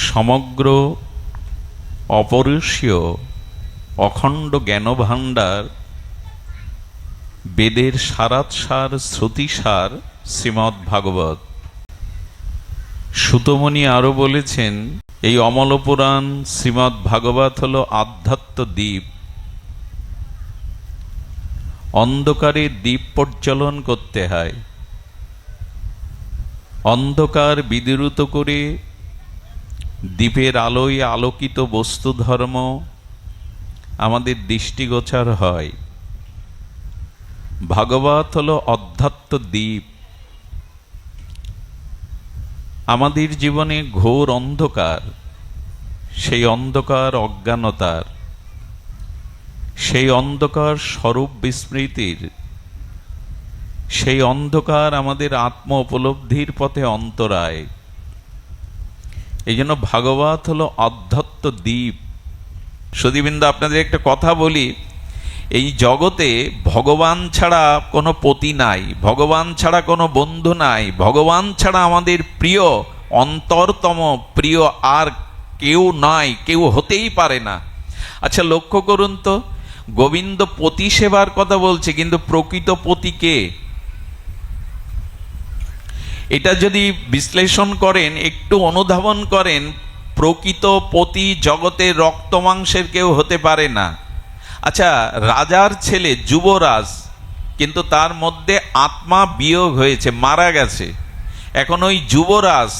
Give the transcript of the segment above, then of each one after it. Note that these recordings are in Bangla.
সমগ্র অপরিসীয় অখণ্ড জ্ঞানভাণ্ডার, বেদের সারাৎসার শ্রুতিসার শ্রীমদ্ ভাগবত। সুতমুনি আরও বলেছেন, এই অমল পুরাণ শ্রীমদ্ ভাগবত হল আধ্যাত্ম দ্বীপ। অন্ধকারে দ্বীপ প্রজ্বলন করতে হয়, অন্ধকার বিদূরিত করে দ্বীপের আলোয় আলোকিত বস্তু ধর্ম আমাদের দৃষ্টিগোচর হয়। ভাগবত হল অধ্যাত্ম দ্বীপ। আমাদের জীবনে ঘোর অন্ধকার, সেই অন্ধকার অজ্ঞানতার, সেই অন্ধকার স্বরূপ বিস্মৃতির, সেই অন্ধকার আমাদের আত্ম উপলব্ধির পথে অন্তরায়। এই জন্য ভাগবত হলো অধ্যাত্ম দ্বীপ। সুধীবৃন্দ, আপনাদের একটা কথা বলি, এই জগতে ভগবান ছাড়া কোনো পতি নাই, ভগবান ছাড়া কোনো বন্ধু নাই, ভগবান ছাড়া আমাদের প্রিয়, অন্তরতম প্রিয় আর কেউ নাই, কেউ হতেই পারে না। আচ্ছা, লক্ষ্য করুন তো, গোবিন্দ পতি সেবার কথা বলছে, কিন্তু প্রকৃত পতি কে? এটা যদি বিশ্লেষণ করেন, একটু অনুধাবন করেন, প্রকৃত পতি জগতের রক্ত মাংসের কেউ হতে পারে না। আচ্ছা, রাজার ছেলে যুবরাজ, কিন্তু তার মধ্যে আত্মা বিয়োগ হয়েছে, মারা গেছে। এখন ওই যুবরাজ,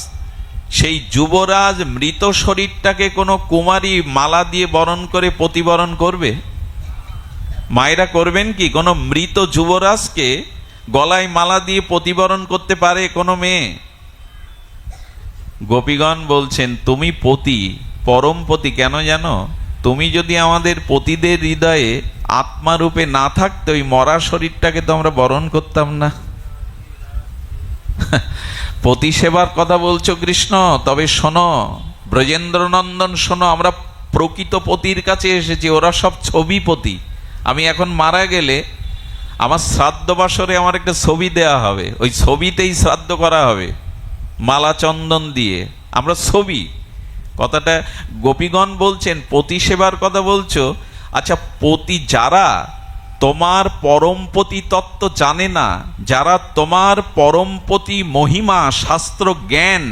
সেই যুবরাজ মৃত শরীরটাকে কোনো কুমারী মালা দিয়ে বরণ করে প্রতিবরণ করবে? মায়েরা করবেন কি? কোনো মৃত যুবরাজকে গলায় মালা দিয়ে প্রতিবরণ করতে পারে কোনো মেয়ে? গোপীগণ বলছেন, তুমি পতি, পরম পতি। কেন জানো? তুমি যদি আমাদের পতিদের হৃদয়ে আত্মারূপে না থাকতে, ওই মরা শরীরটাকে তো আমরা বরণ করতাম না। পতি সেবার কথা বলছো কৃষ্ণ, তবে শোনো ব্রজেন্দ্রনন্দন, শোনো, আমরা প্রকৃত পতির কাছে এসেছি। ওরা সব ছবি পতি। আমি এখন মারা গেলে আমার শ্রাদ্ধ বাসরে আমার একটা ছবি দেয়া হবে, ওই ছবিতেই শ্রাদ্ধ করা হবে মালা চন্দন দিয়ে। আমরা ছবি। কথাটা গোপীগণ বলছেন, পতি সেবার কথা বলছো। আচ্ছা, পতি যারা তোমার পরমপতি তত্ত্ব জানে না, যারা তোমার পরমপতি মহিমা শাস্ত্র জ্ঞান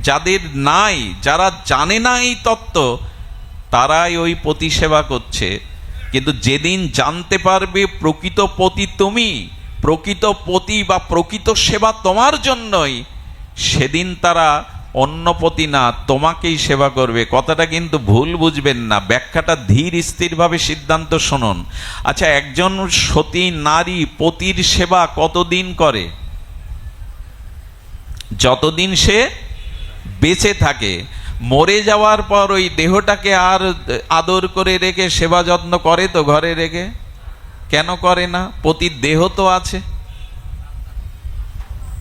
যাদের নাই, যারা জানে না এই তত্ত্ব, তারাই ওই পতি সেবা করছে। কিন্তু যেদিন জানতে পারবে প্রকৃত পতি তুমি, প্রকৃত পতি বা প্রকৃত সেবা তোমার জন্যই, সেদিন তারা অন্য পতি না, তোমাকেই সেবা করবে। কথাটা কিন্তু ভুল বুঝবেন না, ব্যাখ্যাটা ধীর স্থিরভাবে সিদ্ধান্ত শুনুন। আচ্ছা, একজন সতী নারী পতির সেবা কতদিন করে? যতদিন সে বেঁচে থাকে। মরে যাওয়ার পর ওই দেহটাকে আর আদর করে রেখে সেবা যত্ন করে তো ঘরে রেখে? কেন করে না? পতির দেহ তো আছে,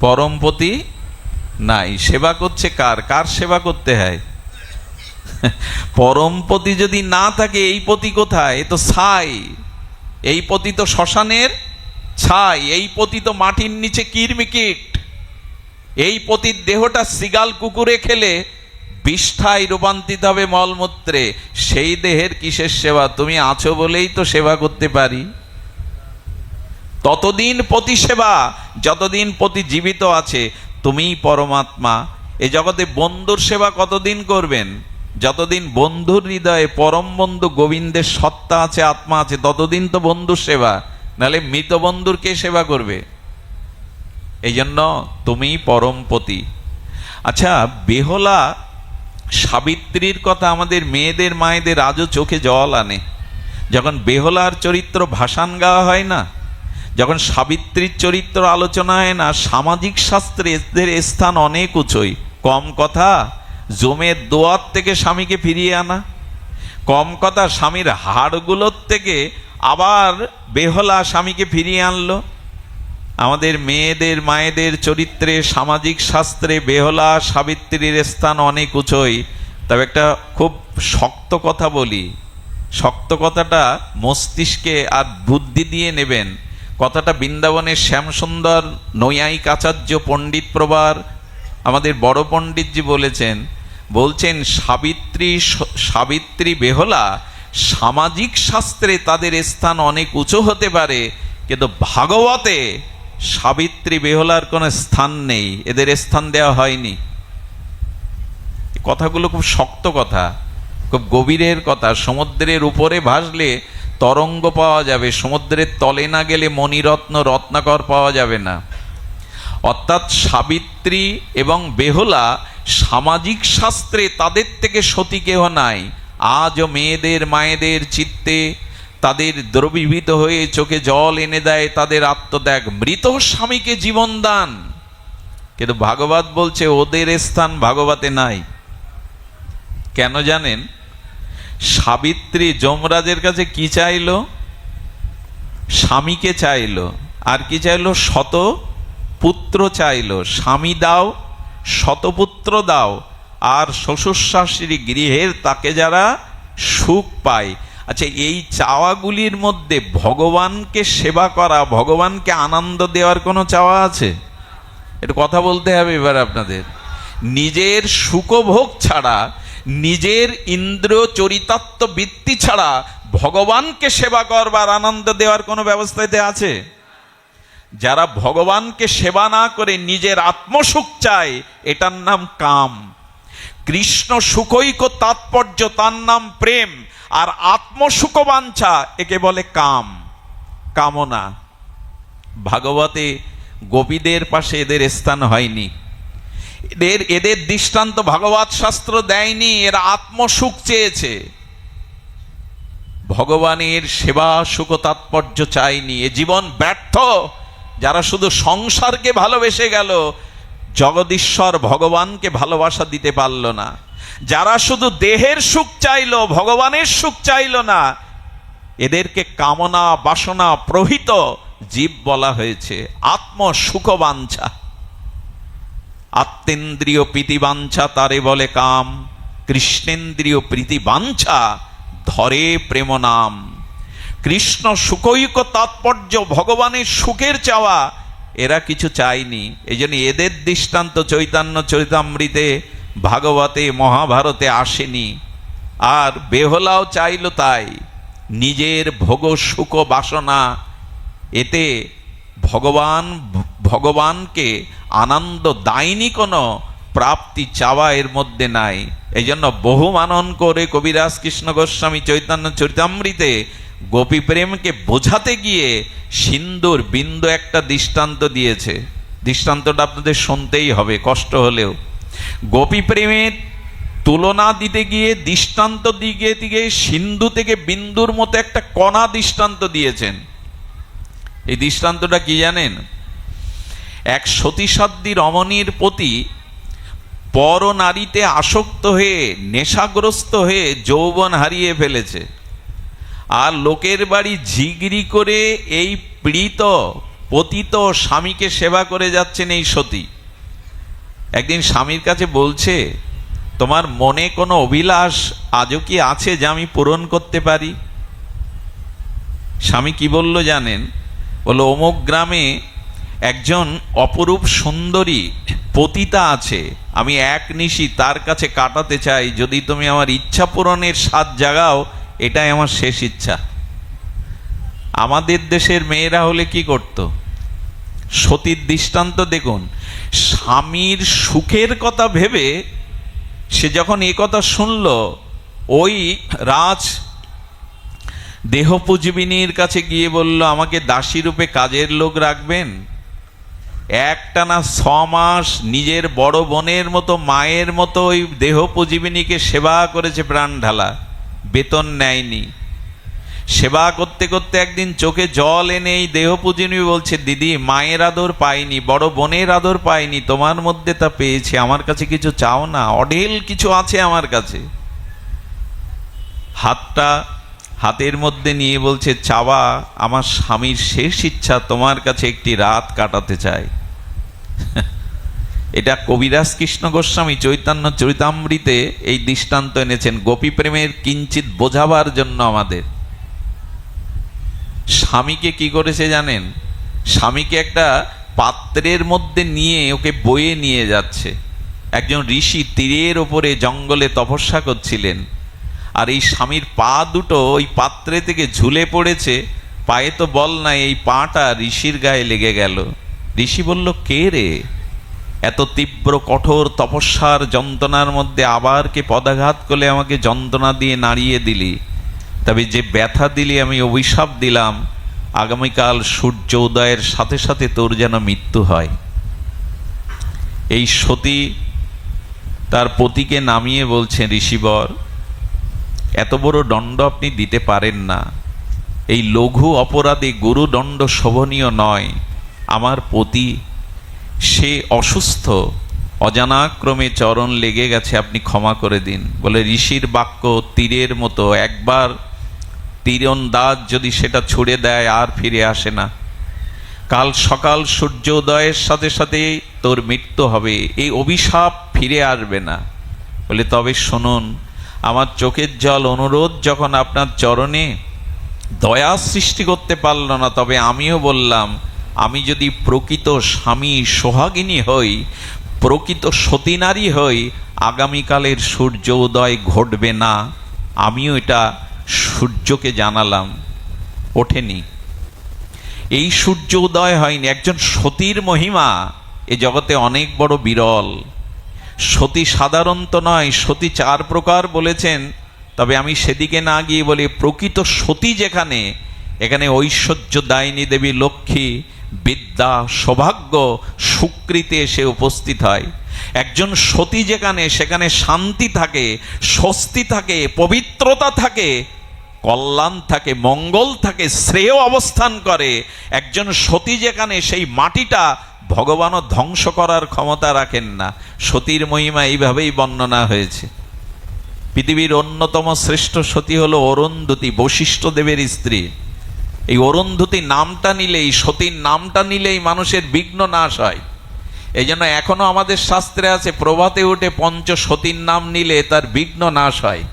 পরমপতি নাই। সেবা করছে কার? কার সেবা করতে হয়? পরমপতি যদি না থাকে, এই পতি কোথায়? এ তো ছাই। এই পতি তো শ্মশানের ছাই। এই পতি তো মাটির নিচে কিরমিকিট। এই পতির দেহটা সিগাল কুকুরে খেলে বিষ্ঠায় রূপান্তরিত হবে মলমূত্রে। সেই দেহের কিসের সেবা? তুমি আছো বলেই তো সেবা করতে পারি। ততদিন পতি সেবা যতদিন পতি জীবিত আছে। তুমিই পরমাত্মা। এই জগতে বন্ধুর সেবা কতদিন করবেন? যতদিন বন্ধুর হৃদয়ে পরম বন্ধু গোবিন্দের সত্তা আছে, আত্মা আছে, ততদিন তো বন্ধুর সেবা। নাহলে মৃত বন্ধুর কে সেবা করবে? এই জন্য তুমিই পরমপতি। আচ্ছা, বেহলা সাবিত্রীর কথা আমাদের মেয়েদের মায়েদের আজও চোখে জল আনে। যখন বেহলার চরিত্র ভাসান গাওয়া হয় না, যখন সাবিত্রীর চরিত্র আলোচনা হয় না, সামাজিক শাস্ত্রে এদের স্থান অনেক উঁচুই। কম কথা, জমের দোয়ার থেকে স্বামীকে ফিরিয়ে আনা। কম কথা, স্বামীর হাড়গুলোর থেকে আবার বেহলা স্বামীকে ফিরিয়ে আনলো। আমাদের মেয়েদের মায়েদের চরিত্রে সামাজিক শাস্ত্রে বেহলা সাবিত্রীর স্থান অনেক উঁচুই। তবে একটা খুব শক্ত কথা বলি, শক্ত কথাটা মস্তিষ্কে আর বুদ্ধি দিয়ে নেবেন। কথাটা বৃন্দাবনের শ্যামসুন্দর নৈয়ায়িক আচার্য পণ্ডিত প্রবার আমাদের বড় পণ্ডিতজি বলেছেন, বলছেন সাবিত্রী বেহুলা সামাজিক শাস্ত্রে তাদের স্থান অনেক উঁচু হতে পারে, কিন্তু ভাগবতে সাবিত্রী বেহুলার কোনো স্থান নেই, এদের স্থান দেওয়া হয়নি। কথাগুলো খুব শক্ত কথা, খুব গভীরের কথা। সমুদ্রের উপরে ভাসলে তরঙ্গ পাওয়া যাবে, সমুদ্রের তলে না গেলে মণিরত্ন রত্নাকর পাওয়া যাবে না। অর্থাৎ সাবিত্রী এবং বেহুলা সামাজিক শাস্ত্রে তাদের থেকে সতী কেহ নাই। আজও মেয়েদের মায়েদের চিত্তে তাদের দ্রবীভূত হয়ে চোখে জল এনে দেয় তাদের আত্মত্যাগ, মৃত স্বামীকে জীবন দান। কিন্তু ভাগবত বলছে ওদের স্থান ভাগবতে নাই। কেন জানেন? সাবিত্রী যমরাজের কাছে কি চাইলো? স্বামীকে চাইলো, আর কি চাইলো? শত পুত্র চাইলো। স্বামী দাও, শতপুত্র দাও, আর শ্বশুর শাশুড়ি গৃহের তাকে যারা সুখ পায়। আচ্ছা, এই চাওয়াগুলির মধ্যে ভগবানকে সেবা করা, ভগবানকে আনন্দ দেওয়ার কোনো চাওয়া আছে? একটু কথা বলতে হবে এবার আপনাদের। নিজের সুখভোগ ছাড়া, নিজের ইন্দ্রিয় চরিতার্থ বৃত্তি ছাড়া ভগবানকে সেবা করবার আনন্দ দেওয়ার কোনো ব্যবস্থাতে আছে? যারা ভগবানকে সেবা না করে নিজের আত্মসুখ চায়, এটার নাম কাম। কৃষ্ণ সুখৈক তাৎপর্য, তার নাম প্রেম। আর আত্মসুখ বাঞ্ছা, একে বলে কাম, কামনা। ভাগবতে গোপীদের পাশে এদের স্থান হয়নি। এদের দৃষ্টান্ত ভাগবত শাস্ত্র দেয়নি। এরা আত্মসুখ চেয়েছে, ভগবানের সেবা সুখ তাৎপর্য চায়নি। এ জীবন ব্যর্থ যারা শুধু সংসারকে ভালোবেসে গেল, জগদীশ্বর ভগবানকে ভালোবাসা দিতে পারল না। যারা শুধু দেহের সুখ চাইল, ভগবানের সুখ চাইল না, এদেরকে কামনা বাসনা প্রহিত জীব বলা হয়েছে। আত্মসুখ বাঞ্ছা, আত্মেন্দ্রিয় প্রীতি বাঞ্ছা তারে বলে কাম। কৃষ্ণেন্দ্রিয় প্রীতি বাঞ্ছা ধরে প্রেম নাম। কৃষ্ণ সুখৈক তাৎপর্য, ভগবানের সুখের চাওয়া, এরা কিছু চায়নি। এই জন্য এদের দৃষ্টান্ত চৈতন্য চরিতামৃতে, ভাগবতে, মহাভারতে আসেনি। আর বেহুলাও চাইল তাই, নিজের ভোগ সুখ বাসনা, এতে ভগবানকে আনন্দ দায়নি কোনো প্রাপ্তি চাওয়া এর মধ্যে নাই। এই জন্য বহু মানন করে কবিরাজ কৃষ্ণ গোস্বামী চৈতন্য চরিতামৃতে গোপী প্রেমকে বোঝাতে গিয়ে সিন্দুর বিন্দু একটা দৃষ্টান্ত দিয়েছে। দৃষ্টান্তটা আপনাদের শুনতেই হবে কষ্ট হলেও। গোপী প্রেমের তুলনা দিতে গিয়ে দৃষ্টান্ত দিকে সিন্ধু থেকে বিন্দুর মতো একটা কণা দৃষ্টান্ত দিয়েছেন। এই দৃষ্টান্তটা কি জানেন? এক সতীসাধ্যী রমণীর প্রতি পর নারীতে আসক্ত হয়ে নেশাগ্রস্ত হয়ে যৌবন হারিয়ে ফেলেছে, আর লোকের বাড়ি ঝিগড়ি করে এই পীড়িত পতিত স্বামীকে সেবা করে যাচ্ছেন এই সতী। একদিন স্বামীর কাছে বলছে, তোমার মনে কোনো অভিলাষ আজও কি আছে যা আমি পূরণ করতে পারি? স্বামী কি বলল জানেন? বলল, অমুক গ্রামে একজন অপরূপ সুন্দরী পতিতা আছে, আমি এক নিশি তার কাছে কাটাতে চাই, যদি তুমি আমার ইচ্ছা পূরণের স্বাদ জাগাও, এটাই আমার শেষ ইচ্ছা। আমাদের দেশের মেয়েরা হলে কি করত? সতীর দৃষ্টান্ত দেখুন। স্বামীর সুখের কথা ভেবে সে যখন এ কথা শুনল, ওই রাজ দেহপুজবিনীর কাছে গিয়ে বলল, আমাকে দাসী রূপে কাজের লোক রাখবেন। একটানা 6 মাস নিজের বড় বোনের মতো, মায়ের মতো ওই দেহপুজবিনীকে সেবা করেছে প্রাণ ঢালা, বেতন নেয়নি। সেবা করতে করতে একদিন চোখে জল এনে এই দেহপূজিনী বলছে, দিদি, মায়ের আদর পাইনি, বড় বোনের আদর পাইনি, তোমার মধ্যে তা পেয়েছি, আমার কাছে কিছু চাও না? অঢেল কিছু আছে আমার কাছে। হাতের মধ্যে নিয়ে বলছে, চাওয়া আমার স্বামীর শেষ ইচ্ছা, তোমার কাছে একটি রাত কাটাতে চাই। এটা কবিরাজ কৃষ্ণ গোস্বামী চৈতন্য চরিতামৃতে এই দৃষ্টান্ত এনেছেন গোপী প্রেমের কিঞ্চিত বোঝাবার জন্য আমাদের। স্বামীকে কি করেছে জানেন? স্বামীকে একটা পাত্রের মধ্যে নিয়ে ওকে বয়ে নিয়ে যাচ্ছে। একজন ঋষি তীরের ওপরে জঙ্গলে তপস্যা করছিলেন, আর এই স্বামীর পা দুটো ওই পাত্রে থেকে ঝুলে পড়েছে, পায়ে তো বল নাই, এই পাটা ঋষির গায়ে লেগে গেল। ঋষি বলল, কে রে? এত তীব্র কঠোর তপস্যার যন্ত্রণার মধ্যে আবার কে পদাঘাত করলে আমাকে যন্ত্রণা দিয়ে নাড়িয়ে দিলি? তবে যে ব্যথা দিলি, আমি অভিশাপ দিলাম, আগামীকাল সূর্য উদয়ের সাথে সাথে তোর যেন মৃত্যু হয়। এই সতী তার পতিকে নামিয়ে বলছেন, ঋষিবর, এত বড় দণ্ড আপনি দিতে পারেন না। এই লঘু অপরাধে গুরুদণ্ড শোভনীয় নয়। আমার পতি সে অসুস্থ, অজানাক্রমে চরণ লেগে গেছে, আপনি ক্ষমা করে দিন। বলে, ঋষির বাক্য তীরের মতো, একবার তীরন্দাজ যদি সেটা ছুড়ে দেয় আর ফিরে আসে না। কাল সকাল সূর্য উদয়ের সাথে সাথে তোর মৃত্যু হবে, এই অভিশাপ ফিরে আসবে না। বলে, তবে শুনুন, আমার চোখের জল অনুরোধ যখন আপনার চরণে দয়া সৃষ্টি করতে পারল না, তবে আমিও বললাম, আমি যদি প্রকৃত স্বামী সোহাগিনী হই, প্রকৃত সতী নারী হই, আগামীকালের সূর্য উদয় ঘটবে না। আমিও এটা সূর্যকে জানালাম, ওঠেনি। এই সূর্য উদয় হয়নি। একজন সতীর মহিমা এ জগতে অনেক বড় বিরল। সতী সাধারণত নয়, সতী 4 প্রকার বলেছেন। তবে আমি সেদিকে না গিয়ে বলি, প্রকৃত সতী যেখানে, এখানে ঐশ্বর্য দায়িনী দেবী লক্ষ্মী, বিদ্যা, সৌভাগ্য, সুকৃতি এসে উপস্থিত হয়। একজন সতী যেখানে, সেখানে শান্তি থাকে, স্বস্তি থাকে, পবিত্রতা থাকে, কল্যাণ থাকে, মঙ্গল থাকে, শ্রেয় অবস্থান করে। একজন সতী যেখানে, সেই মাটিটা ভগবানও ধ্বংস করার ক্ষমতা রাখেন না। সতীর মহিমা এইভাবেই বর্ণনা হয়েছে। পৃথিবীর অন্যতম শ্রেষ্ঠ সতী হলো অরুন্ধতী, বশিষ্ঠ দেবের স্ত্রী। এই অরুন্ধতী নামটা নিলেই, সতীর নামটা নিলেই মানুষের বিঘ্ন নাশ হয়। এই জন্য এখনো আমাদের শাস্ত্রে আছে, প্রভাতে উঠে পঞ্চ সতীর নাম নিলে তার বিঘ্ন নাশ হয়।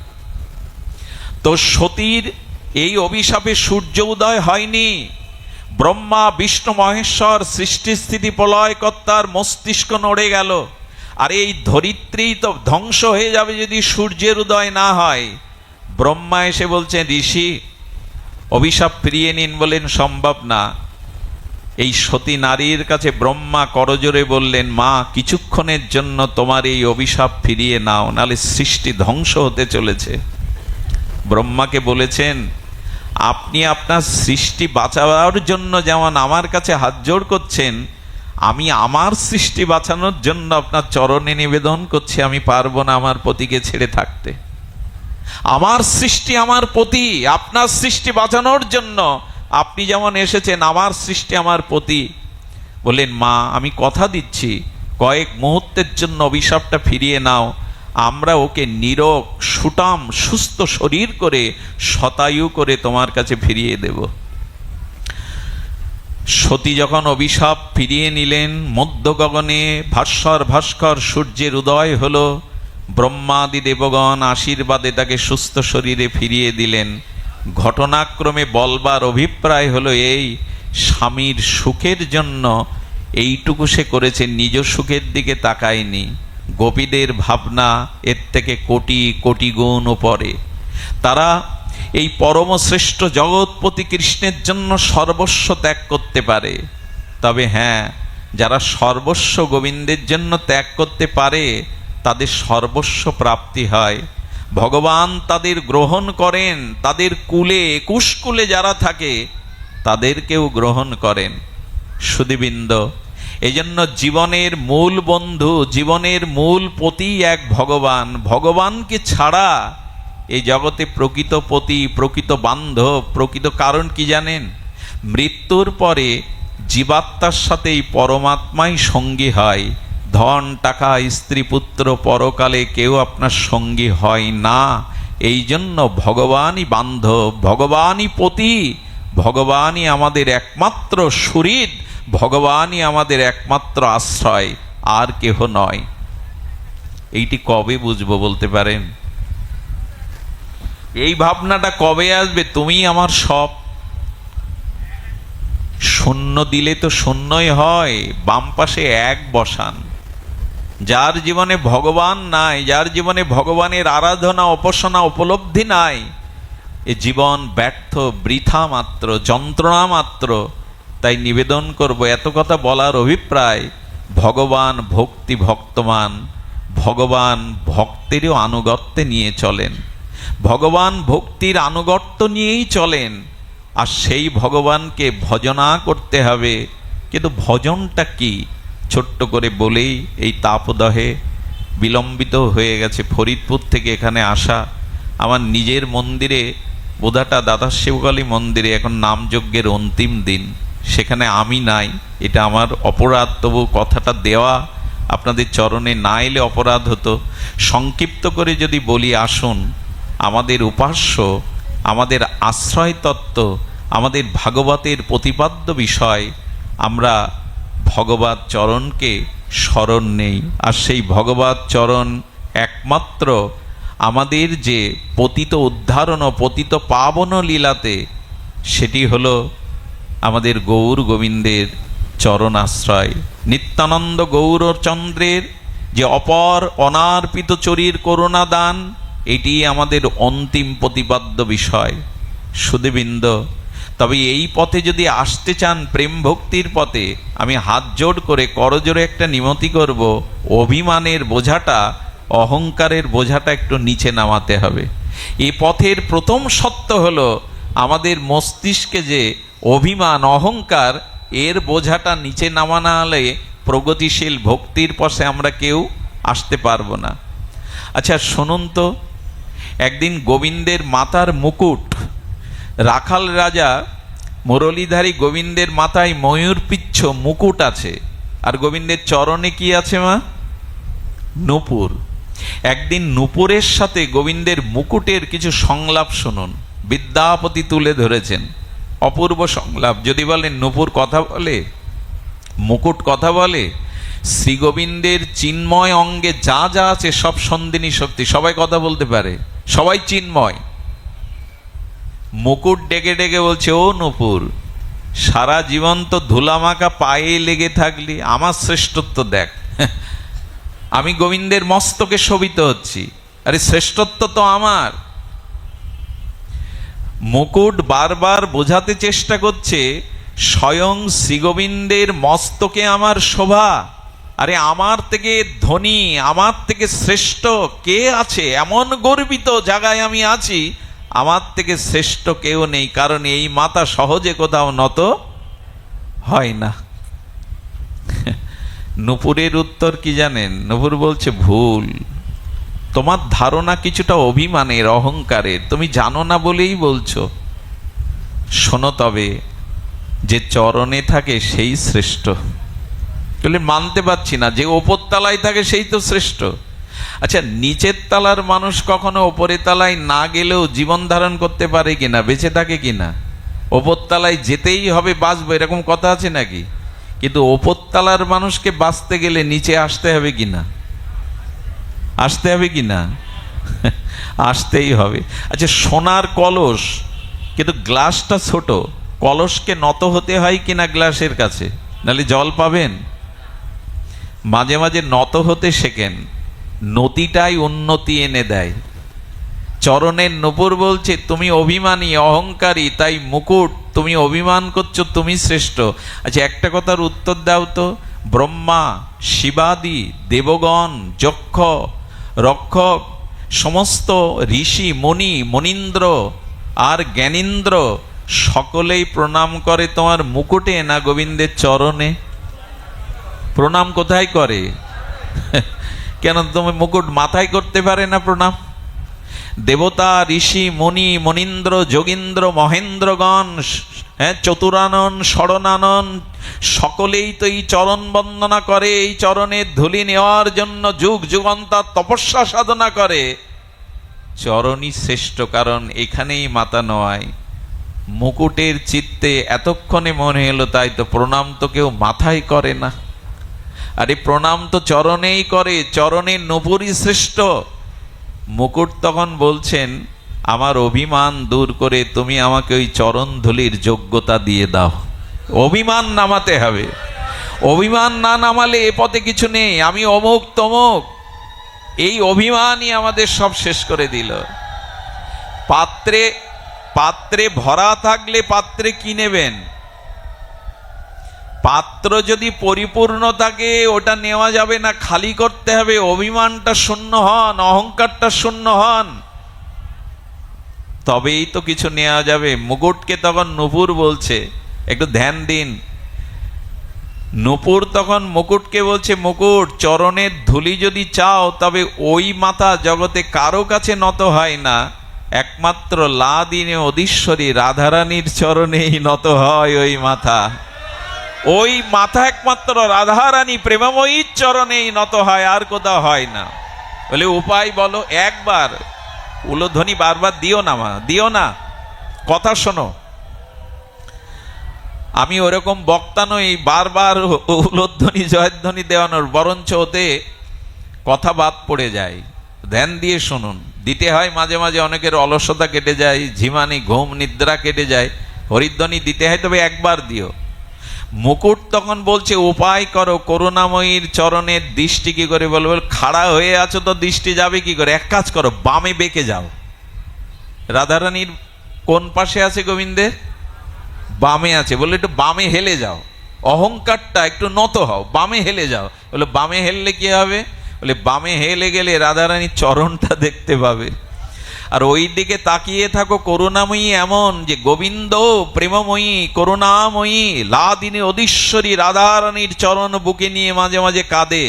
তো সতীর এই অভিশাপে সূর্য উদয় হয়নি। ব্রহ্মা, বিষ্ণু, মহেশ্বর সৃষ্টি স্থিতি প্রলয়কর্তার মস্তিষ্ক নড়ে গেল। আর এই ধরিত্রী তো ধ্বংস হয়ে যাবে যদি সূর্যের উদয় না হয়। ব্রহ্মা এসে বলছেন, ঋষি অভিশাপ ফিরিয়ে নিন। বলেন, সম্ভব না। এই সতী নারীর কাছে ব্রহ্মা করজোরে বললেন, মা, কিছুক্ষণের জন্য তোমার এই অভিশাপ ফিরিয়ে নাও, নাহলে সৃষ্টি ধ্বংস হতে চলেছে। ব্রহ্মাকে বলেছেন, আপনি আপনার সৃষ্টি বাঁচাবার জন্য যেমন আমার কাছে হাত জোড় করছেন, আমি আমার সৃষ্টি বাঁচানোর জন্য আপনার চরণে নিবেদন করছি, আমি পারবো না আমার পতিকে ছেড়ে থাকতে। আমার সৃষ্টি আমার পতি, আপনার সৃষ্টি বাঁচানোর জন্য আপনি যেমন এসেছেন, আমার সৃষ্টি আমার পতি। বললেন, মা, আমি কথা দিচ্ছি, কয়েক মুহূর্তের জন্য অভিশাপটা ফিরিয়ে নাও। আমরা ওকে নীরোগ, সুঠাম, সুস্থ শরীর করে, শতায়ু করে তোমার কাছে ফিরিয়ে দেব। সতী যখন অভিশাপ ফিরিয়ে নিলেন, মধ্য গগনে ভাস্কর ভাস্কর সূর্যের উদয় হলো। ব্রহ্মাদি দেবগণ আশীর্বাদে তাকে সুস্থ শরীরে ফিরিয়ে দিলেন। ঘটনাক্রমে বলবার অভিপ্রায় হলো এই, স্বামীর সুখের জন্য এইটুকু সে করেছে, নিজ সুখের দিকে তাকায়নি। গোপীদের ভাবনা এর থেকে কোটি কোটি গুণ উপরে। তারা এই পরমশ্রেষ্ঠ জগৎপতি কৃষ্ণের জন্য সর্বস্ব ত্যাগ করতে পারে। তবে হ্যাঁ, যারা সর্বস্ব গোবিন্দের জন্য ত্যাগ করতে পারে, তাদের সর্বস্ব প্রাপ্তি হয়। ভগবান তাদের গ্রহণ করেন, তাদের কুলে, কুশকুলে যারা থাকে তাদেরকেও গ্রহণ করেন। সুধীবৃন্দ, এজন্য জীবনের মূল বন্ধু, জীবনের মূল পতি এক ভগবান। ভগবানকে ছাড়া এই জগতে প্রকৃত পতি, প্রকৃত বান্ধব, প্রকৃত কারণ কি জানেন? মৃত্যুর পরে জীবাত্মার সাথে এই পরমাত্মাই সঙ্গী হয়। ধন, টাকা, স্ত্রী, পুত্র পরকালে কেউ আপনার সঙ্গী হয় না। এই জন্য ভগবানই বান্ধব, ভগবানই পতি, ভগবানই আমাদের একমাত্র সুহৃদ, ভগবানই আমাদের একমাত্র আশ্রয়, আর কেহ নয়। এইটি কবে বুঝবো বলতে পারেন? এই ভাবনাটা কবে আসবে? তুমি আমার সব। শূন্য দিলে তো শূন্যই হয়। বাম পাশে 1 বসান, যার জীবনে ভগবান নাই, যার জীবনে ভগবানের আরাধনা উপাসনা উপলব্ধি নাই, এ জীবন ব্যর্থ, বৃথা মাত্র, যন্ত্রণা মাত্র। তাই নিবেদন করব, এত কথা বলার অভিপ্রায়, ভগবান ভক্তি ভক্তমান, ভগবান ভক্তেরও আনুগত্যে নিয়ে চলেন, ভগবান ভক্তির আনুগত্য নিয়েই চলেন। আর সেই ভগবানকে ভজনা করতে হবে। কিন্তু ভজনটা কি, ছোট্ট করে বলেই এই তাপদহে বিলম্বিত হয়ে গেছে ফরিদপুর থেকে এখানে আসা। আমার নিজের মন্দিরে, বোধাটা দাদা শিবকালী মন্দিরে এখন নামযজ্ঞের অন্তিম দিন, সেখানে আমি নাই, এটা আমার অপরাধ। তবু কথাটা দেওয়া আপনাদের চরণে না এলে অপরাধ হতো। সংক্ষিপ্ত করে যদি বলি, আসুন, আমাদের উপাস্য, আমাদের আশ্রয় তত্ত্ব, আমাদের ভাগবতের প্রতিপাদ্য বিষয়, আমরা ভগবত চরণকে স্মরণ নেই। আর সেই ভগবত চরণ একমাত্র আমাদের যে পতিত উদ্ধারণ ও পতিত পাবন লীলাতে, সেটি হলো আমাদের গৌর গোবিন্দের চরণ আশ্রয়। নিত্যানন্দ গৌরচন্দ্রের যে অপর অনার্পিত চরির করুণা দান, এটি আমাদের অন্তিম প্রতিপাদ্য বিষয়। সুধীবৃন্দ, তবে এই পথে যদি আসতে চান, প্রেম ভক্তির পথে, আমি হাত জোড় করে করজোড়ে একটা নিমতি করব, অভিমানের বোঝাটা, অহংকারের বোঝাটা একটু নিচে নামাতে হবে। এই পথের প্রথম সত্য হলো আমাদের মস্তিষ্কে যে অভিমান, অহংকার, এর বোঝাটা নিচে নামানো হলে প্রগতিশীল ভক্তির পথে আমরা কেউ আসতে পারবো না। আচ্ছা শুনুন তো, একদিন গোবিন্দের মাথার মুকুট, রাখাল রাজা মুরলীধারী গোবিন্দের মাথায় ময়ূর পিচ্ছ মুকুট আছে, আর গোবিন্দের চরণে কি আছে মা? নূপুর। একদিন নূপুরের সাথে গোবিন্দের মুকুটের কিছু সংলাপ শুনুন, বিদ্যাপতি তুলে ধরেছেন, অপূর্ব সংলাপ। যদি বলেন নূপুর কথা বলে, মুকুট কথা বলে, শ্রী গোবিন্দের চিন্ময় অঙ্গে যা যা আছে সব সন্দিনী শক্তি, সবাই কথা বলতে পারে, সবাই চিন্ময়। মুকুট ডেকে ডেকে বলছে, ও নূপুর, সারা জীবন তো ধুলামাখা পায়ে লেগে থাকলি, আমার শ্রেষ্ঠত্ব দেখ, আমি গোবিন্দের মস্তকে শোভিত হচ্ছি, আরে শ্রেষ্ঠত্ব তো আমার। মুকুট বারবার বোঝাতে চেষ্টা করছে, স্বয়ং শ্রীগোবিন্দের মস্তকে আমার শোভা, আরে আমার থেকে ধনী, আমার থেকে শ্রেষ্ঠ কে আছে? এমন গর্বিত জায়গায় আমি আছি, আমার থেকে শ্রেষ্ঠ কেউ নেই, কারণ এই মাথা সহজে কোথাও নত হয় না। নূপুরের উত্তর কি জানেন? নূপুর বলছে, ভুল, তোমার ধারণা কিছুটা অভিমানের, অহংকারের, তুমি জানো না বলেই বলছো। শোনো তবে, যে চরণে থাকে সেই শ্রেষ্ঠ। বলে মানতে পারছি না, যে ওপর তলায় থাকে সেই তো শ্রেষ্ঠ। আচ্ছা, নিচের তলার মানুষ কখনো ওপরের তলায় না গেলেও জীবন ধারণ করতে পারে কিনা, বেঁচে থাকে কিনা? ওপর তলায় যেতেই হবে, বাঁচবো, এরকম কথা আছে নাকি? কিন্তু ওপর তলার মানুষকে বাঁচতে গেলে নিচে আসতে হবে কিনা? আসতে হবে কিনা? আসতেই হবে। আচ্ছা, সোনার কলস, কিন্তু গ্লাসটা ছোট, কলসকে নত হতে হয় কিনা গ্লাসের কাছে, নাহলে জল পাবেন? মাঝে মাঝে নত হতে শেখেন, নতিটাই উন্নতি এনে দেয়। চরণের নূপুর বলছে, তুমি অভিমানী, অহংকারী, তাই মুকুট, তুমি অভিমান করছো তুমি শ্রেষ্ঠ। আচ্ছা, একটা কথার উত্তর দাও তো, ব্রহ্মা, শিবাদি, দেবগণ, যক্ষ, রক্ষক, সমস্ত ঋষি, মণি, মনীন্দ্র আর জ্ঞানীন্দ্র সকলেই প্রণাম করে তোমার মুকুটে না গোবিন্দের চরণে? প্রণাম কোথায় করে? কেন তুমি মুকুট মাথায় করতে পারে না প্রণাম? দেবতা, ঋষি, মুনি, মনীন্দ্র, যোগীন্দ্র, মহেন্দ্রগণ, চতুরানন, ষড়নানন, সকলেই তো এই চরণ বন্দনা করে, এই চরণের ধুলি নেওয়ার জন্য যুগ যুগান্তর তপস্যা সাধনা করে। চরণই শ্রেষ্ঠ, কারণ এখানেই মাতা নয়। মুকুটের চিত্তে এতক্ষণে মনে এলো, তাই তো প্রণাম তো কেউ মাথায় করে না, আরে প্রণাম তো চরণেই করে, চরণের নূপুরই শ্রেষ্ঠ। মুকুট তখন বলছেন, আমার অভিমান দূর করে তুমি আমাকে ওই চরণ ধুলির যোগ্যতা দিয়ে দাও। অভিমান নামাতে হবে। অভিমান না নামালে এ পথে কিছু নেই, আমি অমুক তমুক, এই অভিমানই আমাদের সব শেষ করে দিল। পাত্রে পাত্রে ভরা থাকলে পাত্রে কি নেবেন? পাত্র যদি পরিপূর্ণ থাকে ওটা নেওয়া যাবে না, খালি করতে হবে। অভিমানটা শূন্য হন, অহংকারটা শূন্য হন, তবেই তো কিছু নেওয়া যাবে। মুকুটকে তখন নূপুর বলছে, একটু ধ্যান দিন। নূপুর তখন মুকুটকে বলছে, মুকুট, চরণের ধুলি যদি চাও তবে ওই মাথা জগতে কারো কাছে নত হয় না, একমাত্র লাদিনে অধীশ্বরী রাধারানীর চরণেই নত হয় ওই মাথা। ওই মাথা একমাত্র রাধারানী প্রেমময়ীর চরণেই নত হয়, আর কোথাও হয় না। বলে উপায় বলো। একবার উলোধ্বনি বারবার দিও না মা, দিও না, কথা শোনো। আমি ওরকম বক্তা নই বারবার উলোধ্বনি জয়ধ্বনি দেওয়ানোর, বরঞ্চ ওতে কথা বাদ পড়ে যায়। ধ্যান দিয়ে শুনুন। দিতে হয় মাঝে মাঝে, অনেকের অলসতা কেটে যায়, ঝিমানি ঘুম নিদ্রা কেটে যায়, হরিধ্বনি দিতে হয়, তবে একবার দিও। মুকুট তখন বলছে উপায় করো, করুণাময়ীর চরণের দৃষ্টি কি করে বলবো? খাড়া হয়ে আছো তো দৃষ্টি যাবে কি করে? এক কাজ করো, বামে বেঁকে যাও। রাধারানীর কোন পাশে আছে গোবিন্দের? বামে আছে। বলে একটু বামে হেলে যাও, অহংকারটা একটু নত হও, বামে হেলে যাও। বলে বামে হেললে কি হবে? বলে বামে হেলে গেলে রাধারানীর চরণটা দেখতে পাবে। আর ওই দিকে তাকিয়ে থাকো, করুণাময়ী এমন যে গোবিন্দ প্রেমময়ী করুণাময়ী লাদিনী অধীশ্বরী রাধারানীর চরণ বুকে নিয়ে মাঝে মাঝে কাঁদে।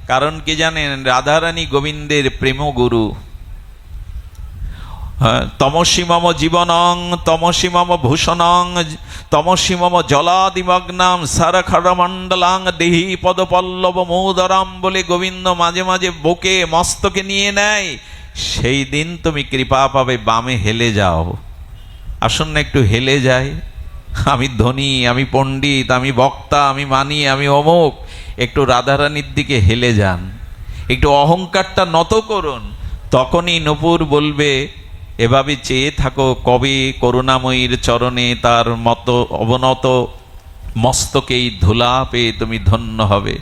কারণ কি জানেন? রাধারানী গোবিন্দের প্রেমগুরু। তমসি মম জীবনং তমসি মম ভূষণং তমসি মম জলাদিমগ্নাম সারখরমণ্ডলাং দেহি পদপল্লব মৌদরাম বলে গোবিন্দ মাঝে মাঝে বুকে মস্তকে নিয়ে নেয়। সেই দিন তুমি কৃপা পাবে। বামে হেলে যাও। আসুন না একটু হেলে যাই। আমি ধনী, আমি পণ্ডিত, আমি বক্তা, আমি মানি, আমি অমুক। একটু রাধারানীর দিকে হেলে যান, একটু অহংকারটা নত করুন। তখনই নূপুর বলবে, এভাবে চেয়ে থাকো, কবে করুণাময়ীর চরণে তার মতো অবনত মস্তকেই ধুলা পেয়ে তুমি ধন্য হবে।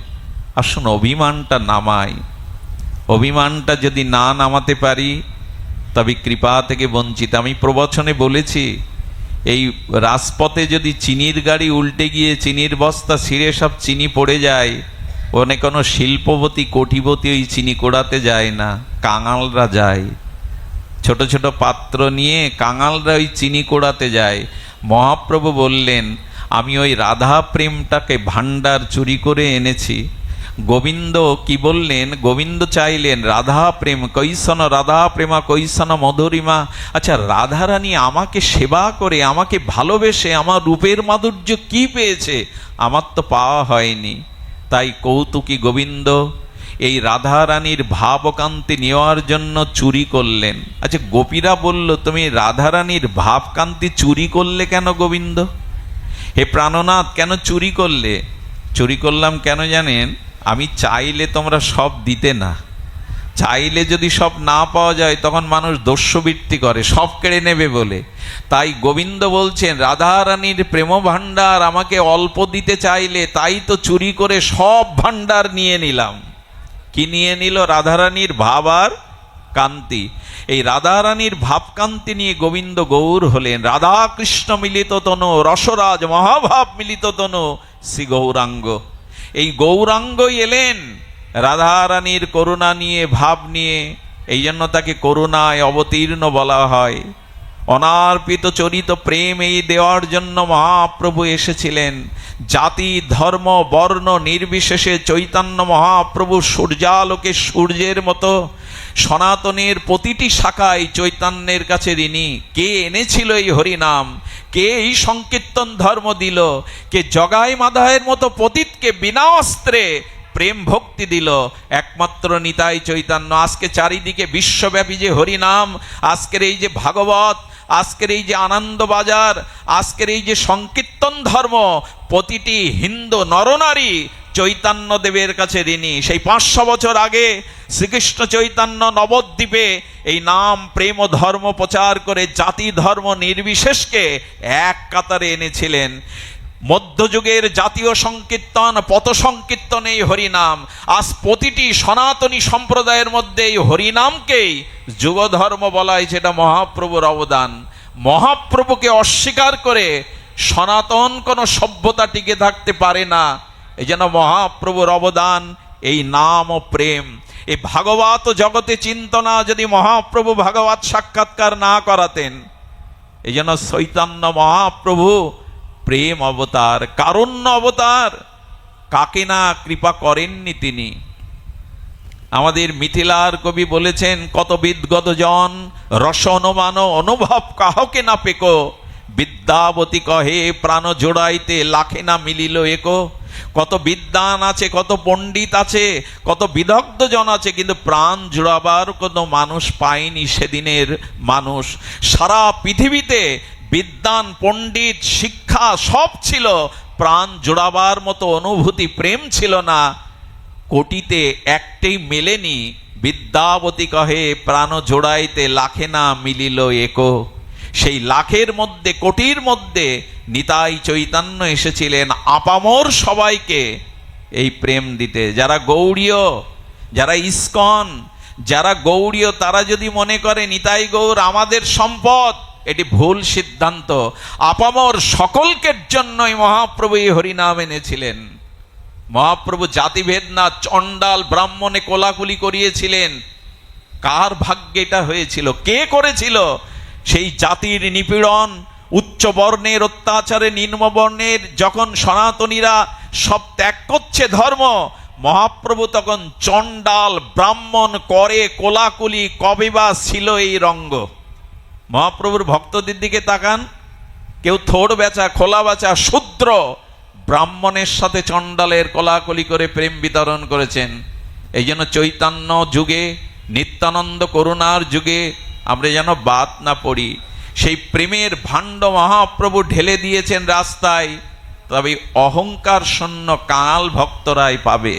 আসুন অভিমানটা নামাই। অভিমানটা যদি না নামাতে পারি তবে কৃপা থেকে বঞ্চিত। আমি প্রবচনে বলেছি, এই রাজপথে যদি চিনির গাড়ি উল্টে গিয়ে চিনির বস্তা ছিঁড়ে সব চিনি পড়ে যায়, ওখানে কোনো শিল্পপতি কোটিপতি ওই চিনি কোড়াতে যায় না, কাঙালরা যায়। ছোট ছোট পাত্র নিয়ে কাঙালরা ওই চিনি কোড়াতে যায়। মহাপ্রভু বললেন, আমি ওই রাধা প্রেমটাকে ভাণ্ডার চুরি করে এনেছি। গোবিন্দ কি বললেন? গোবিন্দ চাইলেন রাধা প্রেম, কৈসন রাধা প্রেমা কৈসন মধুরিমা। আচ্ছা, রাধারানী আমাকে সেবা করে, আমাকে ভালোবেসে আমার রূপের মাধুর্য কি পেয়েছে? আমার তো পাওয়া হয়নি। তাই কৌতুকী গোবিন্দ এই রাধারানীর ভাবকান্তি নেওয়ার জন্য চুরি করলেন। আচ্ছা, গোপীরা বলল, তুমি রাধারানীর ভাবকান্তি চুরি করলে কেন গোবিন্দ? হে প্রাণনাথ, কেন চুরি করলে? চুরি করলাম কেন জানেন? আমি চাইলে তোমরা সব দিতে না। চাইলে যদি সব না পাওয়া যায় তখন মানুষ দস্যুবৃত্তি করে, সব কেড়ে নেবে বলে। তাই গোবিন্দ বলছেন, রাধারানীর প্রেম ভাণ্ডার আমাকে অল্প দিতে চাইলে, তাই তো চুরি করে সব ভাণ্ডার নিয়ে নিলাম। কি নিয়ে নিল? রাধারানীর ভাব আর কান্তি। এই রাধারানীর ভাবকান্তি নিয়ে গোবিন্দ গৌর হলেন। রাধা কৃষ্ণ মিলিত তনু, রসরাজ মহাভাব মিলিত তনু, শ্রী গৌরাঙ্গ। এই গৌরাঙ্গই এলেন রাধারানীর করুণা নিয়ে, ভাব নিয়ে। এই জন্য তাকে করুণায় অবতীর্ণ বলা হয়। অনার্পিত চরিত প্রেম এই দেওয়ার জন্য মহাপ্রভু এসেছিলেন। জাতি ধর্ম বর্ণ নির্বিশেষে চৈতন্য মহাপ্রভু সূর্যালোকে সূর্যের মতো সনাতনের প্রতিটি শাখায় চৈতন্যের কাছে ঋণী। কে এনেছিল এই হরিনাম? কে এই সংকীর্তন ধর্ম দিল? কে জগাই মাধায়ের মতো পতিতকে বিনা অস্ত্রে প্রেম ভক্তি দিল? একমাত্র নিতাই চৈতন্য। আজকে চারিদিকে বিশ্বব্যাপী যে হরিনাম, আজকের এই যে ভাগবত, আজকের এই যে আনন্দবাজার, আজকের এই যে সংকীর্তন ধর্ম, প্রতিটি হিন্দু নরনারী চৈতন্য দেবের কাছে ঋণী। সেই 500 বছর আগে শ্রীকৃষ্ণ চৈতন্য নবদ্বীপে এই নাম প্রেম ও ধর্ম প্রচার করে জাতি ধর্ম নির্বিশেষকে এক কাতারে এনেছিলেন। মধ্যযুগের জাতীয় সংকীর্তন, পথ সংকীর্তন এই হরিনাম। আজ প্রতিটি সনাতনী সম্প্রদায়ের মধ্যে এই হরিনামকেই যুগধর্ম বলা হয়েছে। এটা মহাপ্রভুর অবদান। মহাপ্রভুকে অস্বীকার করে সনাতন কোনো সভ্যতা টিকে থাকতে পারে না। এই জন্য মহাপ্রভুর অবদান এই নাম ও প্রেম। এই ভাগবত জগতে চিন্তনা যদি মহাপ্রভু ভাগবত সাক্ষাৎকার না করাতেন, এই জন্য চৈতন্য মহাপ্রভু প্রেম অবতার, কারুণ্য অবতার, কাকে না কৃপা করেননি তিনি। আমাদের মিথিলার কবি বলেছেন, কত বিদগত জন রস অনুমান অনুভব কাহকে না পেকো, বিদ্যাবতী কহে প্রাণ জোড়াইতে লাখে না মিলিল একো। কত বিদ্বান আছে, কত পণ্ডিত আছে, কত বিদগ্ধ জন আছে, কিন্তু প্রাণ জোড়াবার কোনো মানুষ পায়নি সেদিনের মানুষ। সারা পৃথিবীতে বিদ্বান, পণ্ডিত, শিক্ষা সব ছিল, প্রাণ জোড়াবার মতো অনুভূতি, প্রেম ছিল না। কোটিতে একটাই মেলেনি, বিদ্যাবতী কহে প্রাণ জোড়াইতে লাখে না মিলিল একো। সেই লাখের মধ্যে, কোটির মধ্যে নিতাই চৈতন্য এসেছিলেন আপামর সবাইকে এই প্রেম দিতে। যারা গৌড়ীয়, যারা ইস্কন, যারা গৌড়ীয়, তারা যদি মনে করে নিতাই গৌর আমাদের সম্পদ, এটি ভুল সিদ্ধান্ত। আপামর সকলকের জন্যই মহাপ্রভু এই হরিনাম এনেছিলেন। মহাপ্রভু জাতিভেদ না, চণ্ডাল ব্রাহ্মণে কোলাকুলি করিয়েছিলেন। কার ভাগ্যে এটা হয়েছিল? কে করেছিল? সেই জাতির নিপীড়ন, উচ্চ বর্ণের অত্যাচারে নিম্নবর্ণের যখন সনাতনীরা সব ত্যাগ করছে ধর্ম, মহাপ্রভু তখন চণ্ডাল ব্রাহ্মণ করে কোলাকুলি। কবে বা ছিল এই রঙ্গ? মহাপ্রভুর ভক্তদের দিকে তাকান, কেউ থোড় বেচা, খোলা বেচা, শূদ্র ব্রাহ্মণের সাথে চণ্ডালের কোলাকুলি করে প্রেম বিতরণ করেছেন। এই জন্য চৈতন্য যুগে, নিত্যানন্দ করুণার যুগে আমরা যেন বাদ না পড়ি। সেই প্রেমের ভাণ্ড মহাপ্রভু ঢেলে দিয়েছেন রাস্তায়, তবে অহংকার শূন্য কাল ভক্তরাই পাবে।